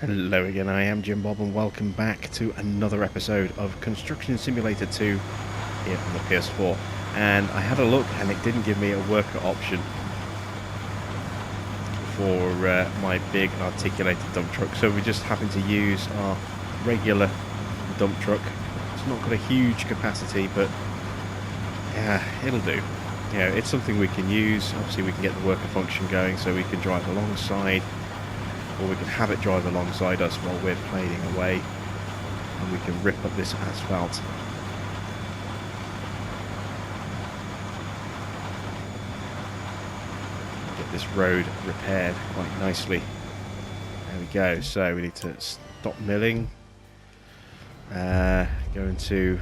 Hello again, I am Jim Bob and welcome back to another episode of Construction Simulator 2 here on the PS4. And I had a look and it didn't give me a worker option for my big articulated dump truck, so we just happened to use our regular dump truck. It's not got a huge capacity, but yeah, it'll do. You know, it's something we can use. Obviously we can get the worker function going so we can drive alongside, or we can have it drive alongside us while we're planing away, and we can rip up this asphalt. Get this road repaired quite nicely. There we go. So we need to stop milling. Go into...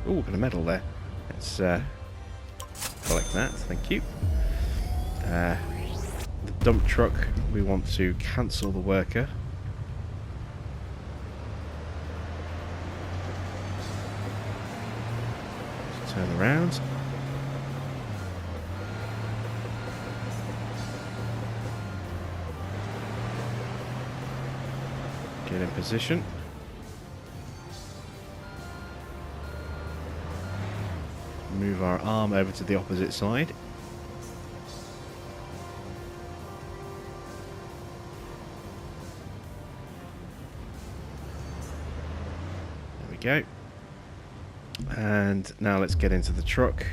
Oh, got a medal there. Let's collect that. Thank you. The dump truck, we want to cancel the worker. Just turn around. Get in position. Move our arm over to the opposite side. There we go. And now let's get into the truck.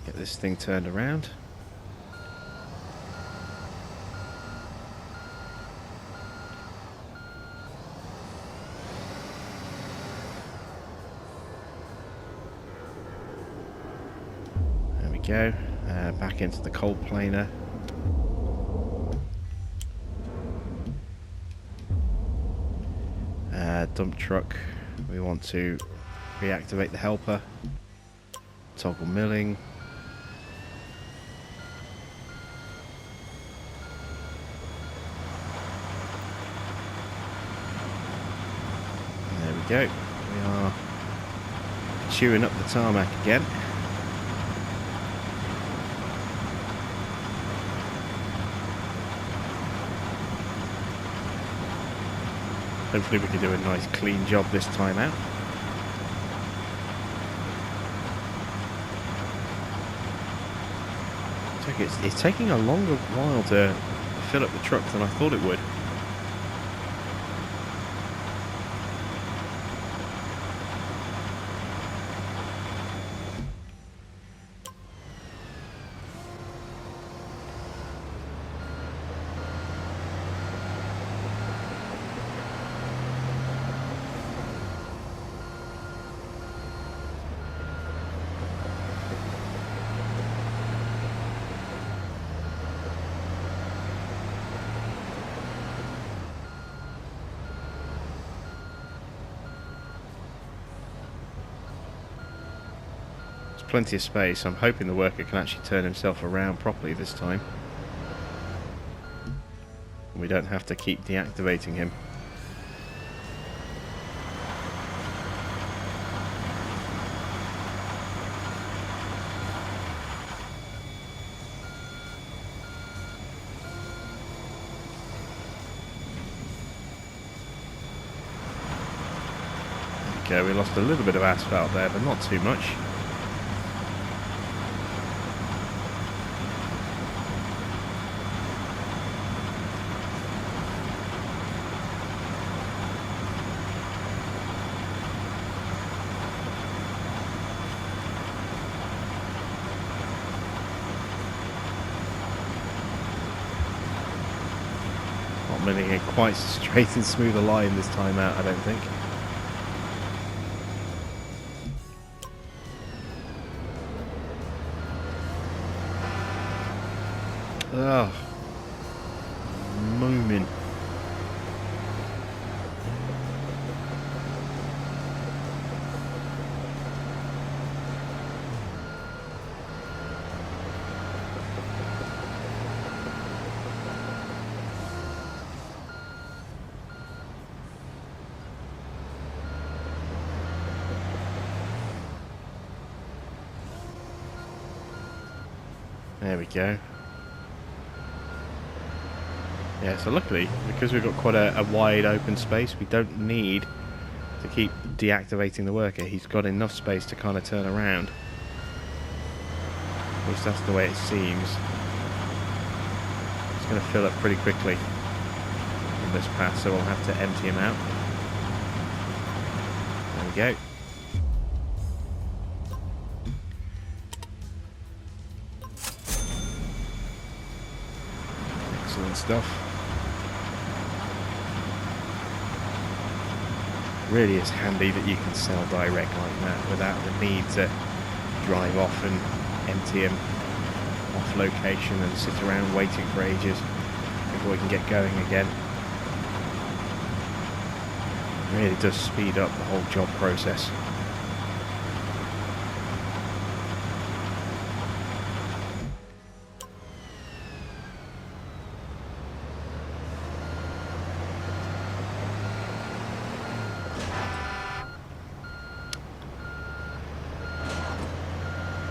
Get this thing turned around. Go back into the coal planer. Dump truck, we want to reactivate the helper, toggle milling. There we go. We are chewing up the tarmac again. Hopefully we can do a nice clean job this time out. It's taking a longer while to fill up the truck than I thought it would. Plenty of space. I'm hoping the worker can actually turn himself around properly this time. We don't have to keep deactivating him. Okay, we lost a little bit of asphalt there, but not too much. Milling it quite straight and smooth a line this time out, I don't think. Oh, mooming. There we go. Yeah, so luckily, because we've got quite a wide open space, we don't need to keep deactivating the worker. He's got enough space to kind of turn around. At least that's the way it seems. It's going to fill up pretty quickly on this pass, so we'll have to empty him out. There we go. Excellent stuff. Really is handy that you can sell direct like that without the need to drive off and empty him off location and sit around waiting for ages before we can get going again. It really does speed up the whole job process.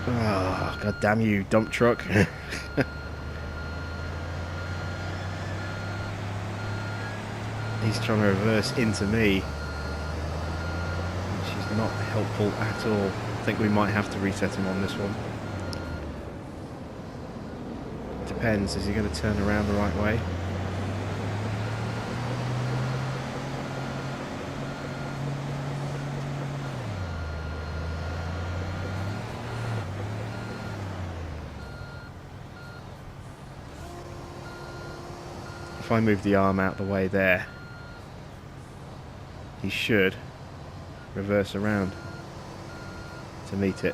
Oh, god damn you, dump truck. He's trying to reverse into me, which is not helpful at all. I think we might have to reset him on this one. Depends, is he going to turn around the right way? If I move the arm out the way there, he should reverse around to meet it.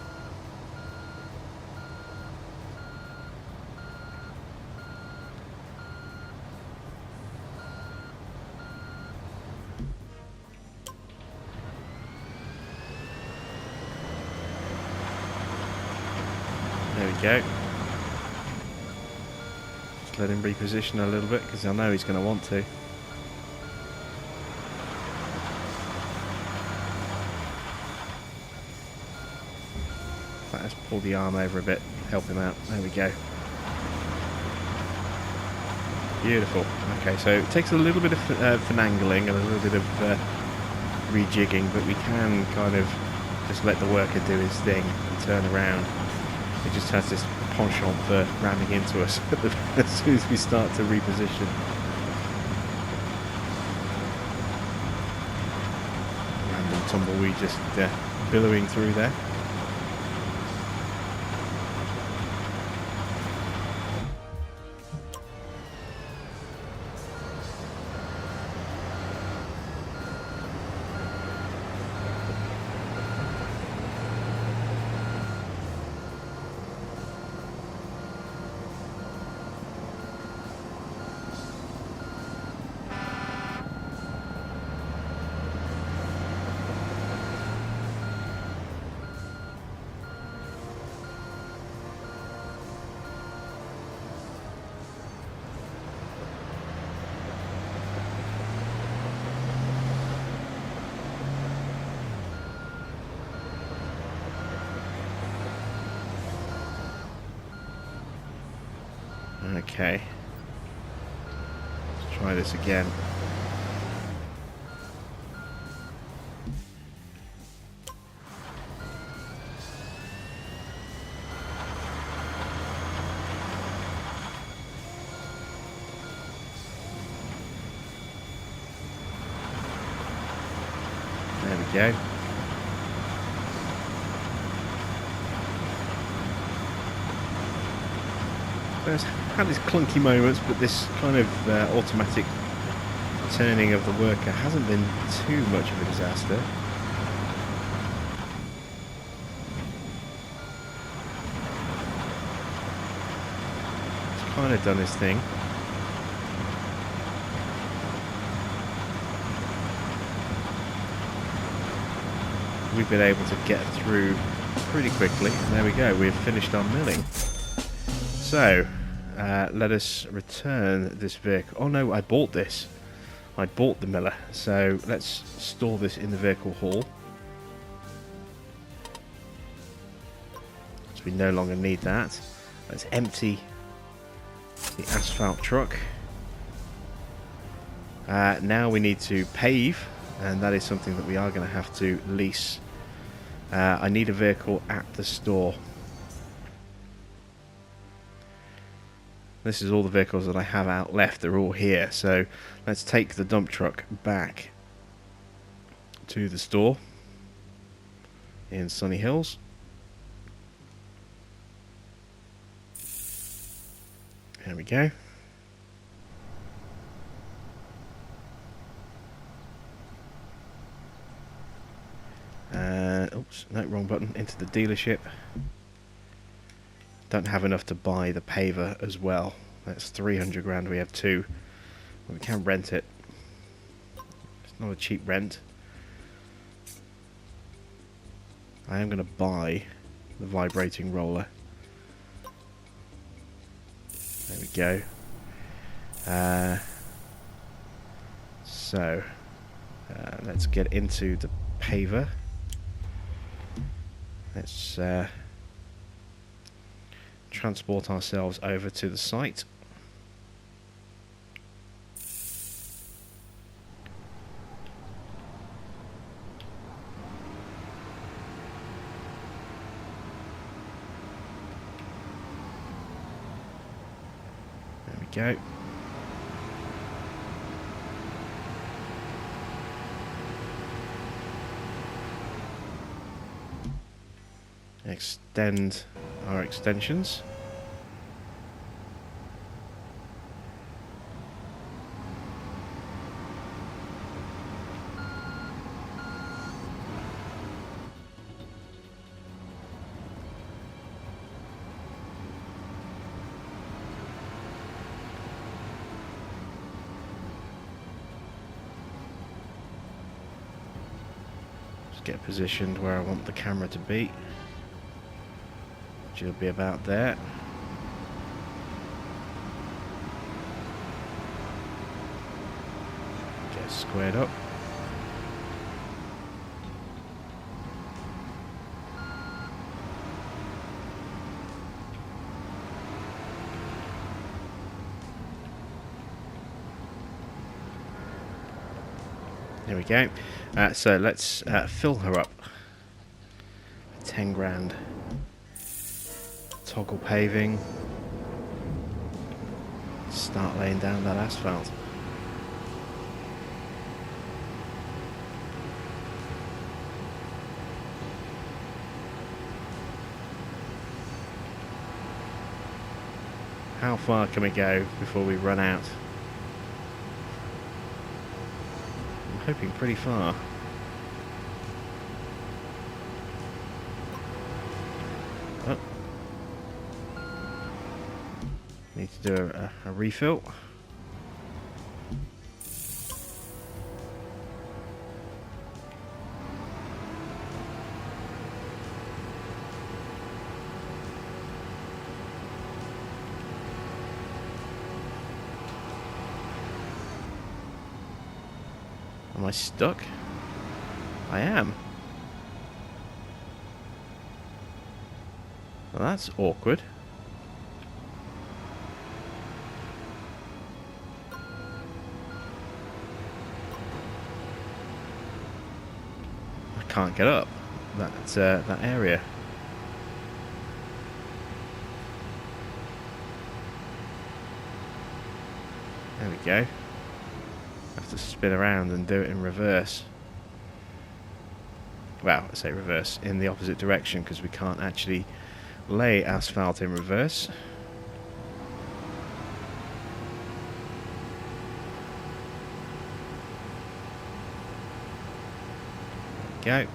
There we go. Just let him reposition a little bit because I know he's going to want to. Let's pull the arm over a bit, help him out. There we go. Beautiful. Okay, so it takes a little bit of finagling and a little bit of rejigging, but we can kind of just let the worker do his thing and turn around. He just has this penchant for ramming into us as soon as we start to reposition. Random tumbleweed just billowing through there. Okay, let's try this again. There we go. It's had its clunky moments, but this kind of automatic turning of the worker hasn't been too much of a disaster. It's kind of done its thing. We've been able to get through pretty quickly. There we go, we've finished our milling. So, let us return this vehicle. Oh no, I bought this. I bought the miller. So, let's store this in the vehicle hall. So we no longer need that. Let's empty the asphalt truck. Now we need to pave, and that is something that we are going to have to lease. I need a vehicle at the store. This is all the vehicles that I have out left. They're all here. So let's take the dump truck back to the store in Sunny Hills. There we go. Oops, no, wrong button. Into the dealership. Don't have enough to buy the paver as well. That's 300 grand. We have 2. We can rent it. It's not a cheap rent. I am going to buy the vibrating roller. There we go. Let's get into the paver. Let's transport ourselves over to the site. There we go. Extend our extensions. Just get positioned where I want the camera to be. She'll be about there. Get squared up. There we go. So let's fill her up. 10 grand. Toggle paving. Start laying down that asphalt. How far can we go before we run out? I'm hoping pretty far. Oh. Need to do a refill. Am I stuck? I am. Well, that's awkward. I can't get up that area. There we go. Have to spin around and do it in reverse. Well, I say reverse, in the opposite direction, because we can't actually lay asphalt in reverse. There we go.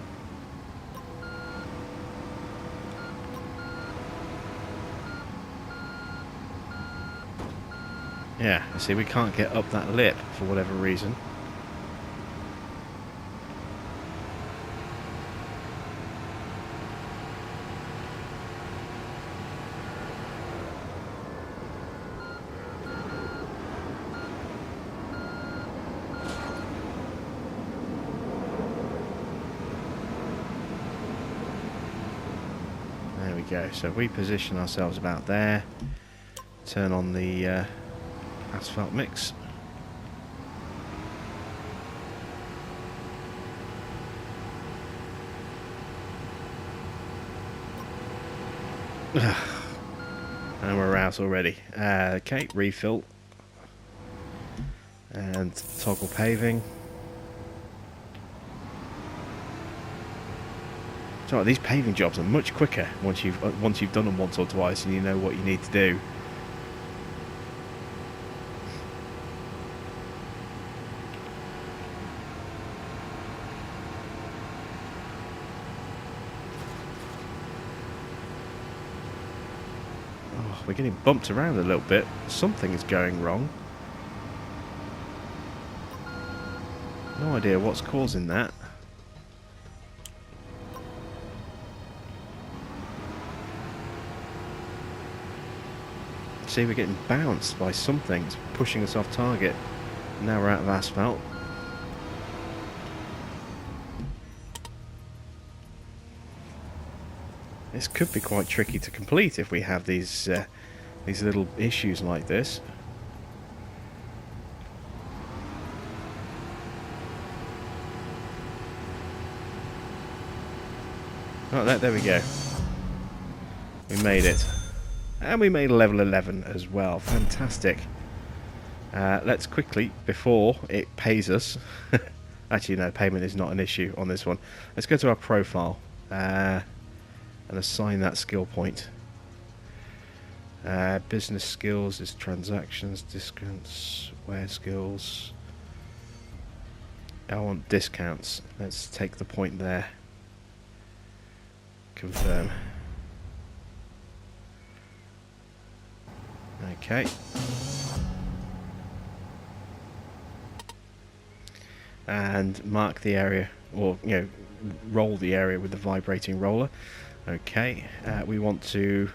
Yeah, you see, we can't get up that lip for whatever reason. There we go. So we position ourselves about there. Turn on the asphalt mix. And we're out already. Okay, refill. And toggle paving. So these paving jobs are much quicker once you've done them once or twice and you know what you need to do. Oh, we're getting bumped around a little bit. Something is going wrong. No idea what's causing that. See, we're getting bounced by something. It's pushing us off target. Now we're out of asphalt. This could be quite tricky to complete if we have these little issues like this. Oh, there we go. We made it. And we made level 11 as well. Fantastic. Let's quickly, before it pays us... Actually, no, payment is not an issue on this one. Let's go to our profile and assign that skill point. Business skills is transactions, discounts, wear skills. I want discounts. Let's take the point there. Confirm. Okay. And mark the area, or roll the area with the vibrating roller. Okay. We want to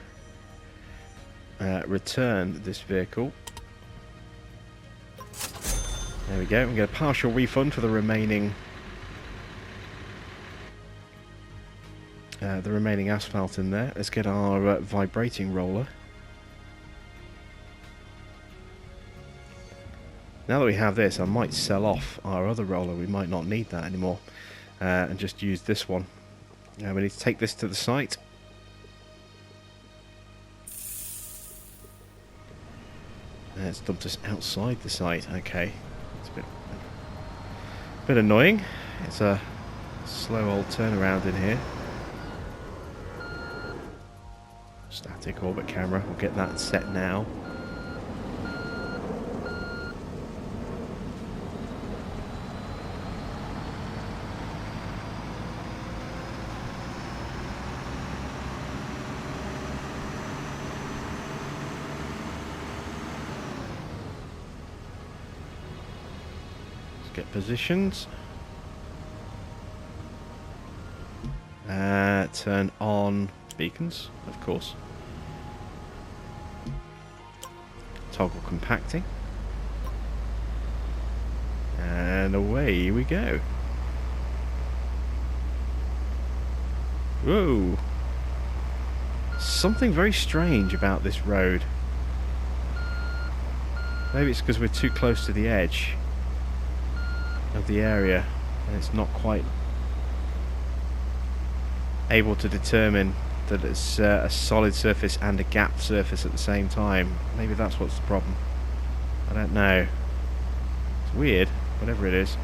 return this vehicle. There we go. We get a partial refund for the remaining asphalt in there. Let's get our vibrating roller. Now that we have this, I might sell off our other roller. We might not need that anymore, and just use this one. We need to take this to the site. It's dumped us outside the site. Okay, it's a bit annoying. It's a slow old turnaround in here. Static orbit camera. We'll get that set now. Get positions. Turn on beacons, of course. Toggle compacting. And away we go. Whoa! Something very strange about this road. Maybe it's because we're too close to the edge of the area and it's not quite able to determine that it's a solid surface and a gapped surface at the same time. Maybe that's what's the problem. I don't know. It's weird, whatever it is.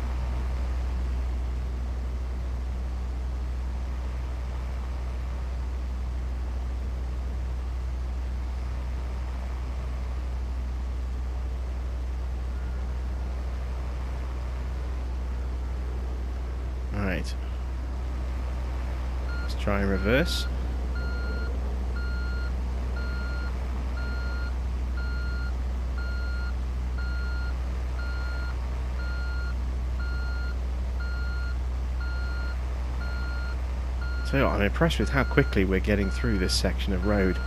Right. Let's try and reverse. So I'm impressed with how quickly we're getting through this section of road.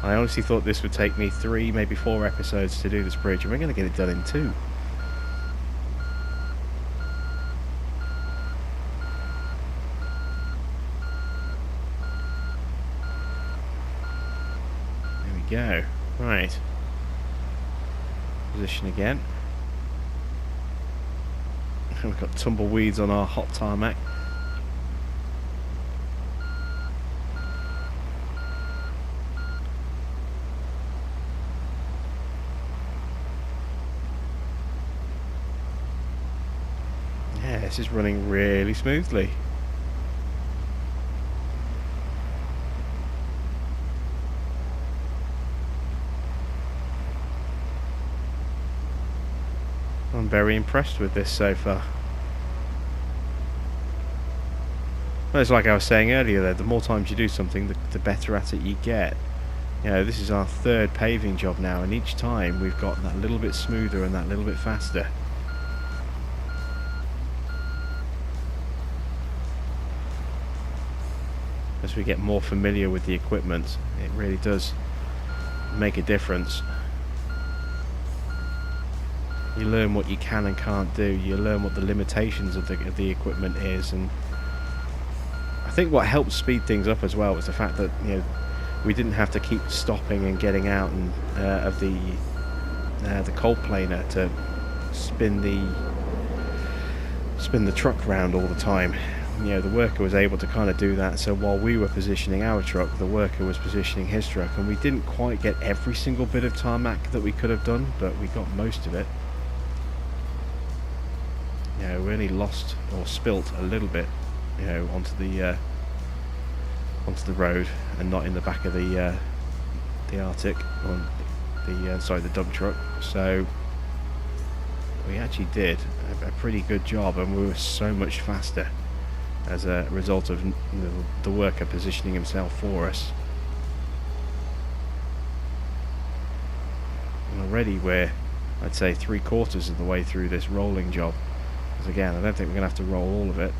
I honestly thought this would take me 3, maybe 4 episodes to do this bridge, and we're going to get it done in 2. Go. Right. Position again. We've got tumbleweeds on our hot tarmac. This is running really smoothly. I'm very impressed with this so far. Well, it's like I was saying earlier there, the more times you do something, the better at it you get. You know, this is our third paving job now, and each time we've got that little bit smoother and that little bit faster. As we get more familiar with the equipment, it really does make a difference. You learn what you can and can't do. You learn what the limitations of the equipment is, and I think what helped speed things up as well was the fact that, you know, we didn't have to keep stopping and getting out and of the cold planer to spin the truck round all the time. You know, the worker was able to kind of do that, so while we were positioning our truck, the worker was positioning his truck, and we didn't quite get every single bit of tarmac that we could have done, but we got most of it. You know, we only lost or spilt a little bit, you know, onto the road and not in the back of the Arctic, or the dump truck. So we actually did a pretty good job, and we were so much faster as a result of the worker positioning himself for us. And already we're, I'd say, 3/4 of the way through this rolling job. Because again, I don't think we're going to have to roll all of it.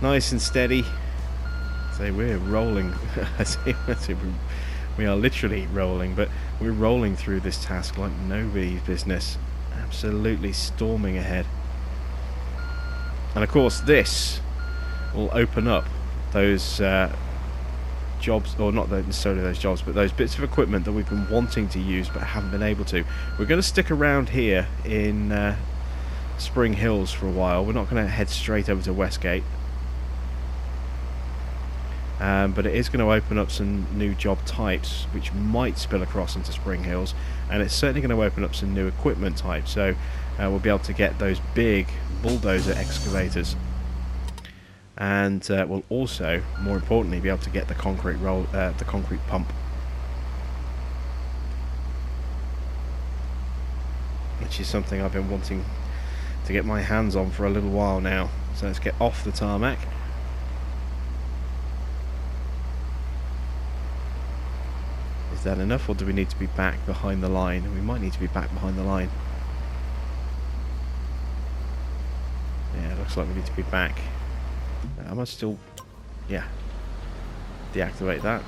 Nice and steady. So we're rolling. We are literally rolling, but we're rolling through this task like nobody's business. Absolutely storming ahead. And of course, this will open up those jobs, or not necessarily those jobs, but those bits of equipment that we've been wanting to use but haven't been able to. We're going to stick around here in Spring Hills for a while. We're not going to head straight over to Westgate, but it is going to open up some new job types which might spill across into Spring Hills, and it's certainly going to open up some new equipment types, so we'll be able to get those big bulldozer excavators, and we'll also, more importantly, be able to get the concrete pump, which is something I've been wanting to get my hands on for a little while now. So let's get off the tarmac. Is that enough, or do we need to be back behind the line? We might need to be back behind the line. Yeah, it looks like we need to be back. I must still, yeah, deactivate that.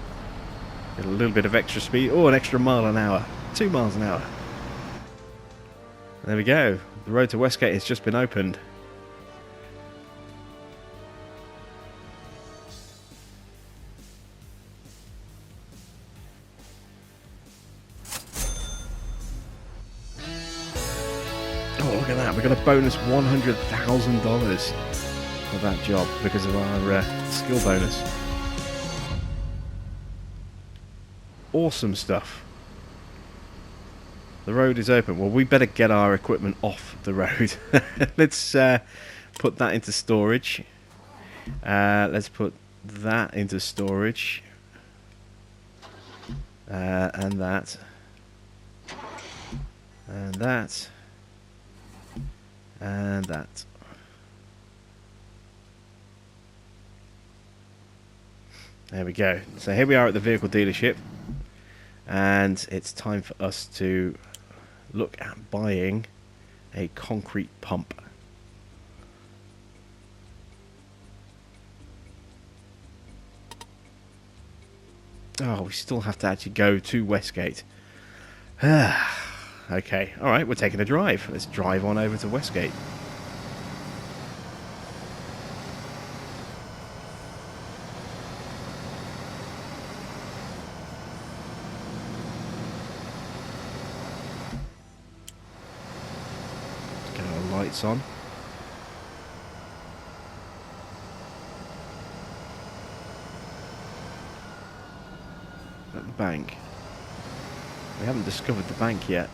Get a little bit of extra speed. Oh, an extra mile an hour. 2 miles an hour. There we go. The road to Westgate has just been opened. Oh, look at that. We got a bonus $100,000 for that job because of our skill bonus. Awesome stuff. The road is open. Well, we better get our equipment off the road. Let's put that into storage. Let's put that into storage. And that. And that. And that. There we go. So here we are at the vehicle dealership. And it's time for us to look at buying a concrete pump. Oh, we still have to actually go to Westgate. Okay, alright, we're taking a drive. Let's drive on over to Westgate. Let's get our lights on. At the bank. We haven't discovered the bank yet.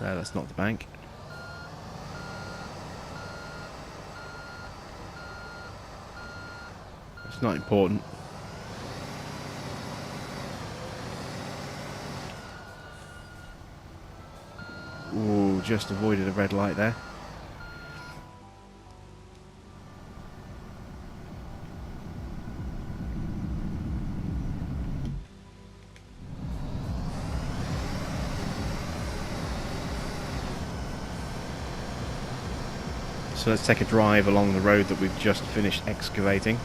No, that's not the bank. It's not important. Ooh, just avoided a red light there. So let's take a drive along the road that we've just finished excavating.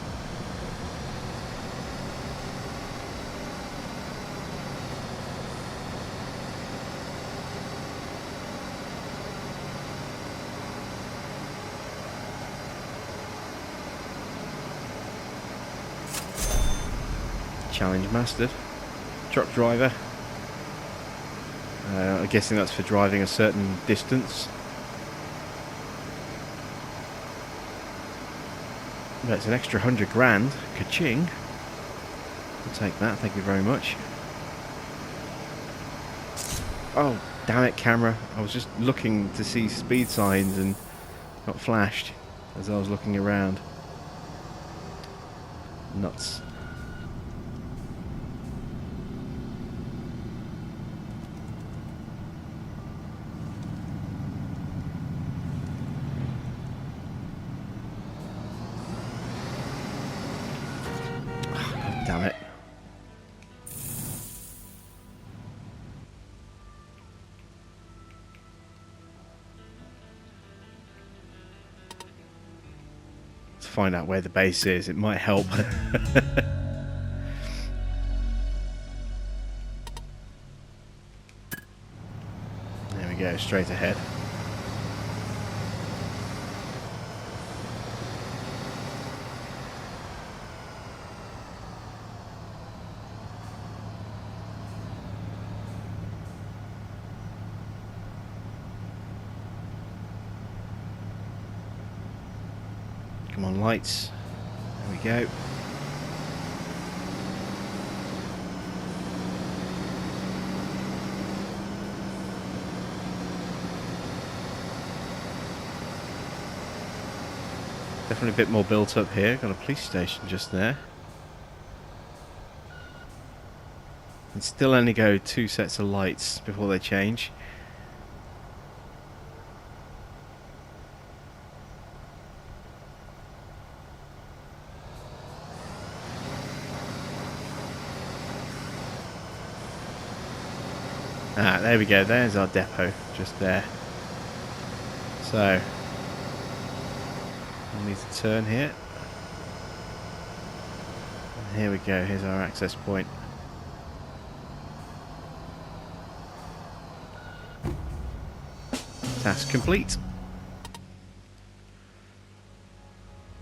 Challenge mastered. Truck driver. I'm guessing that's for driving a certain distance. That's an extra 100 grand. Ka-ching. I'll take that, thank you very much. Oh, damn it, camera. I was just looking to see speed signs and got flashed as I was looking around. Nuts. Damn it. Let's find out where the base is. It might help. There we go, straight ahead. Come on, lights. There we go. Definitely a bit more built up here. Got a police station just there. And still only go 2 sets of lights before they change. Ah, there we go. There's our depot, just there. So, we need to turn here. And here we go. Here's our access point. Task complete.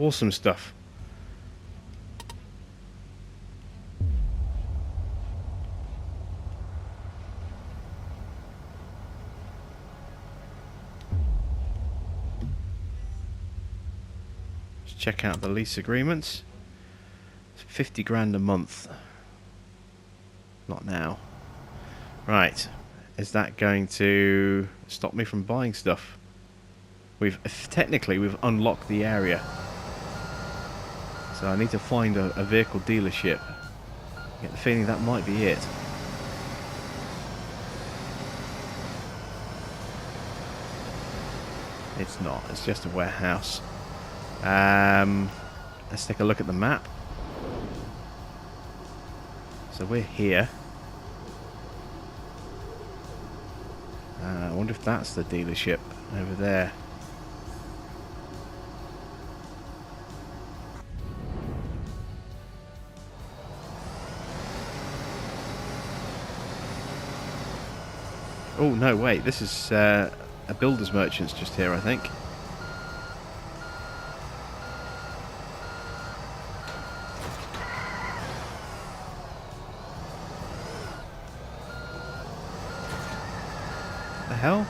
Awesome stuff. Check out the lease agreements. It's 50 grand a month. Not now. Right. Is that going to stop me from buying stuff? Technically we've unlocked the area. So I need to find a vehicle dealership. I get the feeling that might be it. It's not. It's just a warehouse. Let's take a look at the map. So we're here. I wonder if that's the dealership over there. Oh, no, wait. This is a builder's merchant's just here, I think. The hell?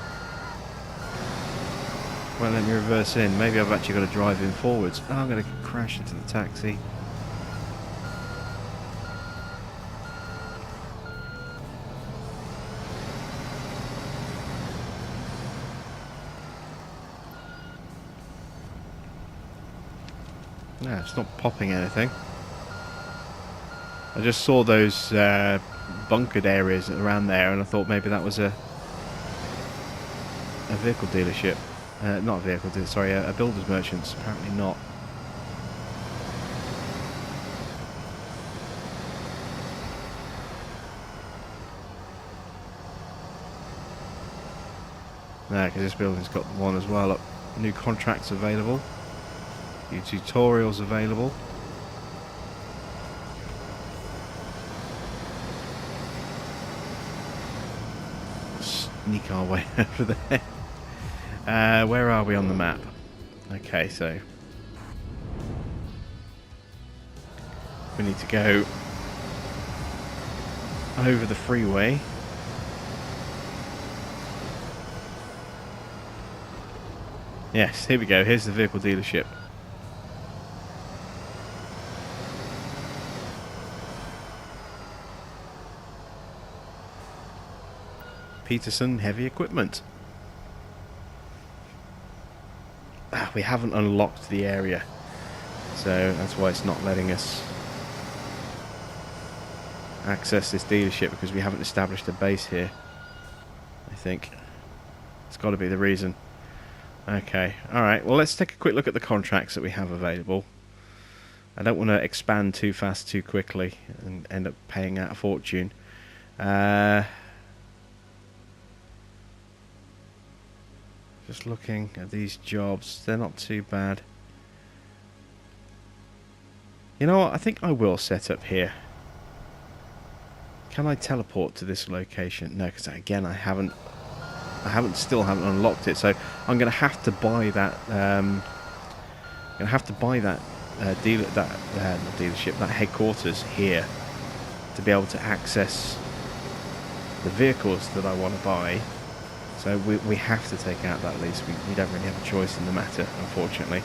Well, let me reverse in. Maybe I've actually got to drive in forwards. Oh, I'm going to crash into the taxi. No, it's not popping anything. I just saw those bunkered areas around there, and I thought maybe that was a vehicle dealership. Not a vehicle dealership, sorry, a builder's merchant's. Apparently not. No, because this building's got one as well. New contracts available. New tutorials available. Sneak our way over there. Where are we on the map? Okay, so we need to go over the freeway. Yes, here we go. Here's the vehicle dealership. Peterson Heavy Equipment. We haven't unlocked the area, so that's why it's not letting us access this dealership, because we haven't established a base here. I think it's got to be the reason. Okay, alright, well, let's take a quick look at the contracts that we have available. I don't want to expand too fast too quickly and end up paying out a fortune. Just looking at these jobs, they're not too bad. You know what, I think I will set up here. Can I teleport to this location? No, because again, still haven't unlocked it, so I'm going to have to buy that. Dealership, that headquarters here, to be able to access the vehicles that I want to buy. So we have to take out that lease. We don't really have a choice in the matter, unfortunately.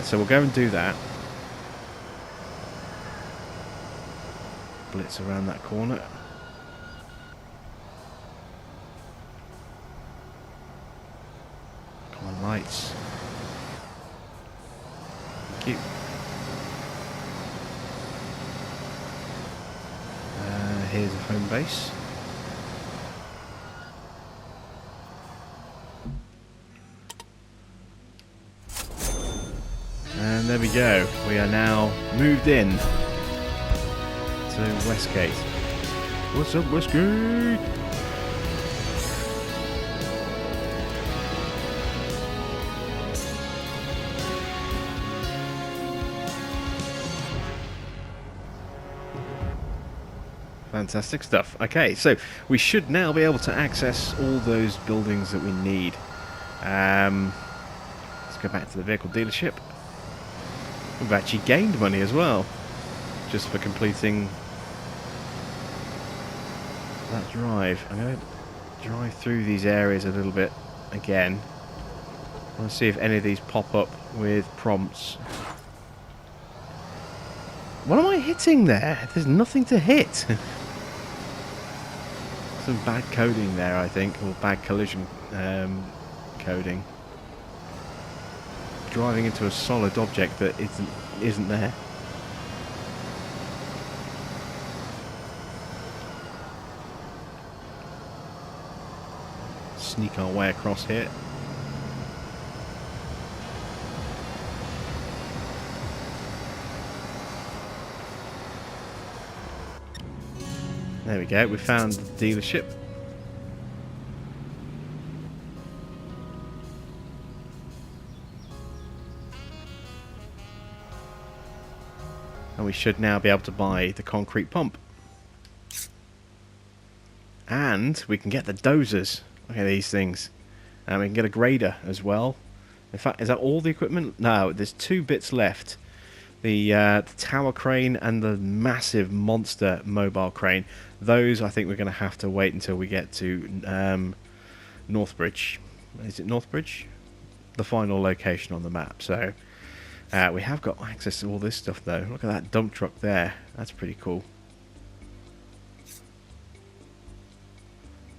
So we'll go and do that. Blitz around that corner. Come on, lights. Thank you. Here's a home base. And there we go. We are now moved in to Westgate. What's up, Westgate? Fantastic stuff. Okay, so we should now be able to access all those buildings that we need. Let's go back to the vehicle dealership. We've actually gained money as well, just for completing that drive. I'm going to drive through these areas a little bit again. I want to see if any of these pop up with prompts. What am I hitting there? There's nothing to hit. Some bad coding there, I think, or bad collision coding. Driving into a solid object that isn't there. Sneak our way across here. There we go, we found the dealership. And we should now be able to buy the concrete pump. And we can get the dozers. Look at these things. And we can get a grader as well. In fact, is that all the equipment? No, there's 2 bits left. The tower crane and the massive monster mobile crane. Those, I think we're going to have to wait until we get to Northbridge. Is it Northbridge? The final location on the map. So we have got access to all this stuff, though. Look at that dump truck there. That's pretty cool.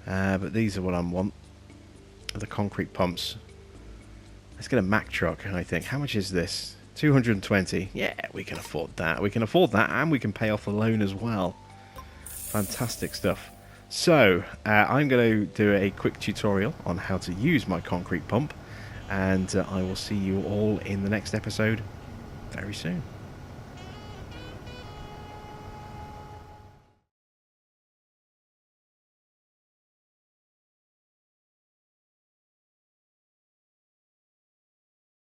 But these are what I want. The concrete pumps. Let's get a Mack truck, I think. How much is this? 220. Yeah, we can afford that. We can afford that, and we can pay off the loan as well. Fantastic stuff. So, I'm going to do a quick tutorial on how to use my concrete pump, and I will see you all in the next episode very soon.